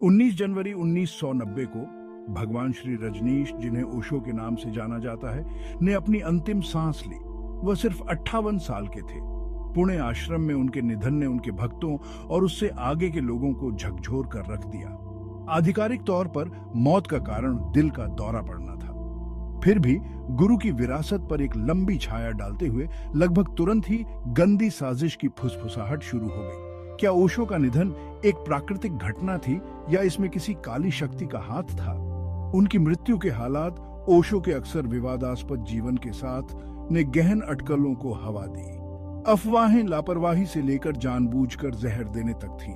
19 जनवरी 1990 को भगवान श्री रजनीश, जिन्हें ओशो के नाम से जाना जाता है, ने अपनी अंतिम सांस ली। वह सिर्फ 58 साल के थे। पुणे आश्रम में उनके निधन ने उनके भक्तों और उससे आगे के लोगों को झकझोर कर रख दिया। आधिकारिक तौर पर मौत का कारण दिल का दौरा पड़ना था। फिर भी गुरु की विरासत पर एक लंबी छाया डालते हुए लगभग तुरंत ही गंदी साजिश की फुसफुसाहट शुरू हो गई। क्या ओशो का निधन एक प्राकृतिक घटना थी या इसमें किसी काली शक्ति का हाथ था? उनकी मृत्यु के हालात ओशो के अक्सर विवादास्पद जीवन के साथ ने गहन अटकलों को हवा दी। अफवाहें लापरवाही से लेकर जानबूझकर जहर देने तक थी।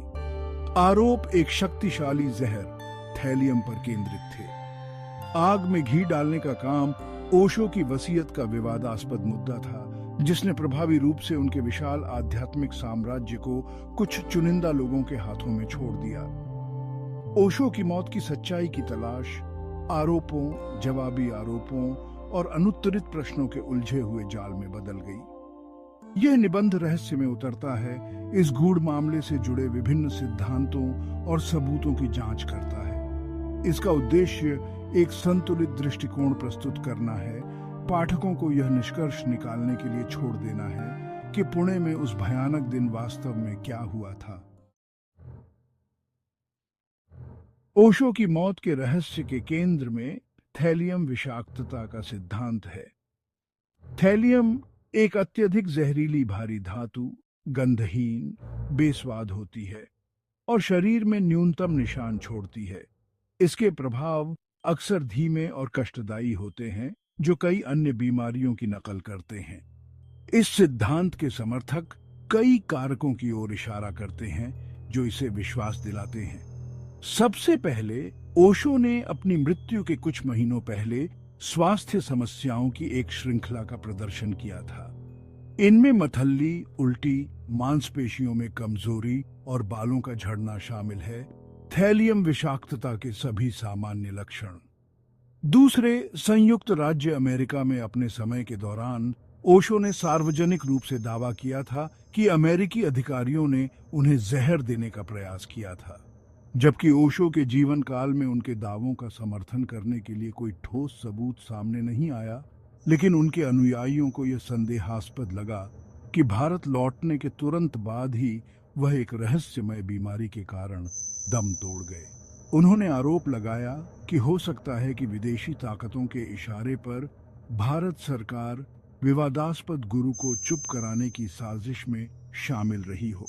आरोप एक शक्तिशाली जहर थैलियम पर केंद्रित थे। आग में घी डालने का काम ओशो की वसीयत का विवादास्पद मुद्दा था, जिसने प्रभावी रूप से उनके विशाल आध्यात्मिक साम्राज्य को कुछ चुनिंदा लोगों के हाथों में छोड़ दिया। ओशो की मौत की सच्चाई की तलाश आरोपों, जवाबी आरोपों और अनुत्तरित प्रश्नों के उलझे हुए जाल में बदल गई। यह निबंध रहस्य में उतरता है, इस गूढ़ मामले से जुड़े विभिन्न सिद्धांतों और सबूतों की जांच करता है। इसका उद्देश्य एक संतुलित दृष्टिकोण प्रस्तुत करना है, पाठकों को यह निष्कर्ष निकालने के लिए छोड़ देना है कि पुणे में उस भयानक दिन वास्तव में क्या हुआ था। ओशो की मौत के रहस्य के केंद्र में थैलियम विषाक्तता का सिद्धांत है। थैलियम एक अत्यधिक जहरीली भारी धातु, गंधहीन, बेस्वाद होती है और शरीर में न्यूनतम निशान छोड़ती है। इसके प्रभाव अक्सर धीमे और कष्टदायी होते हैं, जो कई अन्य बीमारियों की नकल करते हैं। इस सिद्धांत के समर्थक कई कारकों की ओर इशारा करते हैं जो इसे विश्वास दिलाते हैं। सबसे पहले ओशो ने अपनी मृत्यु के कुछ महीनों पहले स्वास्थ्य समस्याओं की एक श्रृंखला का प्रदर्शन किया था। इनमें मथल्ली, उल्टी, मांसपेशियों में कमजोरी और बालों का झड़ना शामिल है। थैलियम विषाक्तता के सभी सामान्य लक्षण। दूसरे, संयुक्त राज्य अमेरिका में अपने समय के दौरान ओशो ने सार्वजनिक रूप से दावा किया था कि अमेरिकी अधिकारियों ने उन्हें जहर देने का प्रयास किया था, जबकि ओशो के जीवन काल में उनके दावों का समर्थन करने के लिए कोई ठोस सबूत सामने नहीं आया। लेकिन उनके अनुयायियों को यह संदेहास्पद लगा कि भारत लौटने के तुरंत बाद ही वह एक रहस्यमय बीमारी के कारण दम तोड़ गए। उन्होंने आरोप लगाया कि हो सकता है कि विदेशी ताकतों के इशारे पर भारत सरकार विवादास्पद गुरु को चुप कराने की साजिश में शामिल रही हो।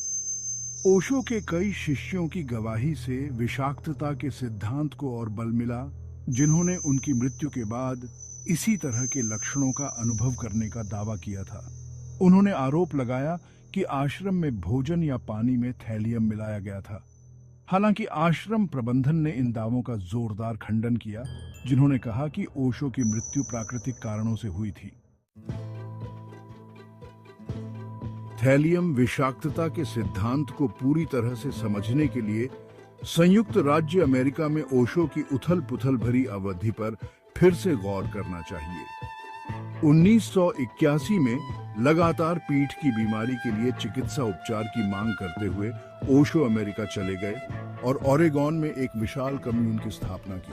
ओशो के कई शिष्यों की गवाही से विषाक्तता के सिद्धांत को और बल मिला, जिन्होंने उनकी मृत्यु के बाद इसी तरह के लक्षणों का अनुभव करने का दावा किया था। उन्होंने आरोप लगाया कि आश्रम में भोजन या पानी में थैलियम मिलाया गया था। हालांकि आश्रम प्रबंधन ने इन दावों का जोरदार खंडन किया, जिन्होंने कहा कि ओशो की मृत्यु प्राकृतिक कारणों से हुई थी। थैलियम विषाक्तता के सिद्धांत को पूरी तरह से समझने के लिए संयुक्त राज्य अमेरिका में ओशो की उथल-पुथल भरी अवधि पर फिर से गौर करना चाहिए। 1981 में लगातार पीठ की बीमारी के लिए चिकित्सा उपचार की मांग करते हुए ओशो अमेरिका चले गए और ओरेगॉन में एक विशाल कम्यून की स्थापना की।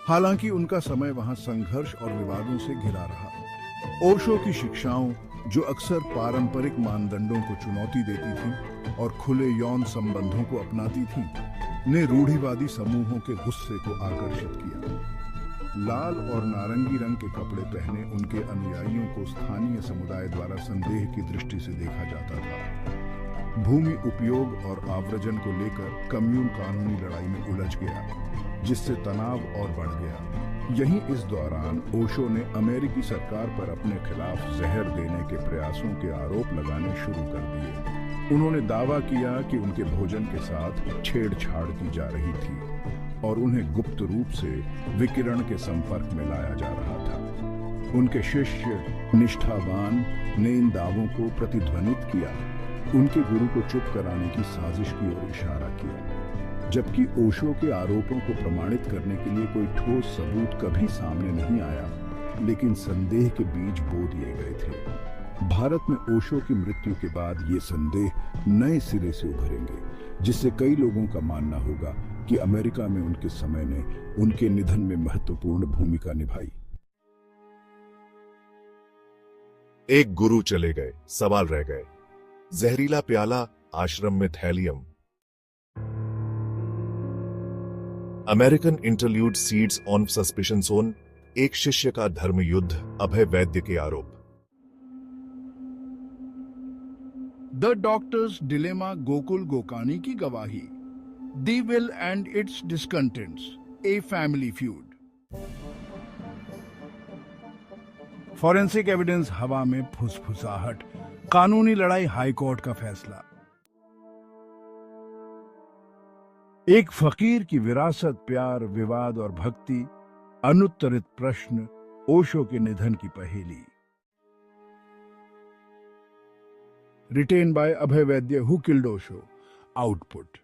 हालांकि उनका समय वहां संघर्ष और विवादों से घिरा रहा। ओशो की शिक्षाओं, जो अक्सर पारंपरिक मानदंडों को चुनौती देती थीं और खुले यौन संबंधों को अपनाती थीं, ने रूढ़िवादी समूहों के गुस्से को आकर्षित किया। लाल और नारंगी रंग के कपड़े पहने उनके अनुयायियों को स्थानीय समुदाय द्वारा संदेह की दृष्टि से देखा जाता था। भूमि उपयोग और आव्रजन को लेकर कम्यून कानूनी लड़ाई में उलझ गया, जिससे तनाव और बढ़ गया। यहीं इस दौरान ओशो ने अमेरिकी सरकार पर अपने खिलाफ जहर देने के प्रयासों के आरोप लगाने शुरू कर दिए। उन्होंने दावा किया कि उनके भोजन के साथ छेड़छाड़ की जा रही थी और उन्हें गुप्त रूप से विकिरण के संपर्क में लाया जा रहा था। उनके शिष्य निष्ठावान ने इन दावों को प्रतिध्वनित किया, उनके गुरु को चुप कराने की साजिश की ओर इशारा किया। जबकि ओशो के आरोपों को प्रमाणित करने के लिए कोई ठोस सबूत कभी सामने नहीं आया, लेकिन संदेह के बीज बो दिए गए थे। भारत में ओशो की मृत्यु के बाद ये संदेह नए सिरे से उभरेंगे, जिससे कई लोगों का मानना होगा कि अमेरिका में उनके समय ने उनके निधन में महत्वपूर्ण भूमिका निभाई। एक गुरु चले गए, सवाल रह गए। जहरीला प्याला, आश्रम में thallium. American interlude seeds on suspicion zone, एक शिष्य का धर्म युद्ध, अभय वैद्य के आरोप। The doctor's dilemma, Gokul Gokani की गवाही। The will and its discontents, a family feud. Forensic evidence हवा में फुसफुसाहट, कानूनी लड़ाई, हाईकोर्ट का फैसला। एक फकीर की विरासत, प्यार, विवाद और भक्ति, अनुत्तरित प्रश्न, ओशो के निधन की पहेली। Written by Abhay Vaidya, who killed Osho. Output.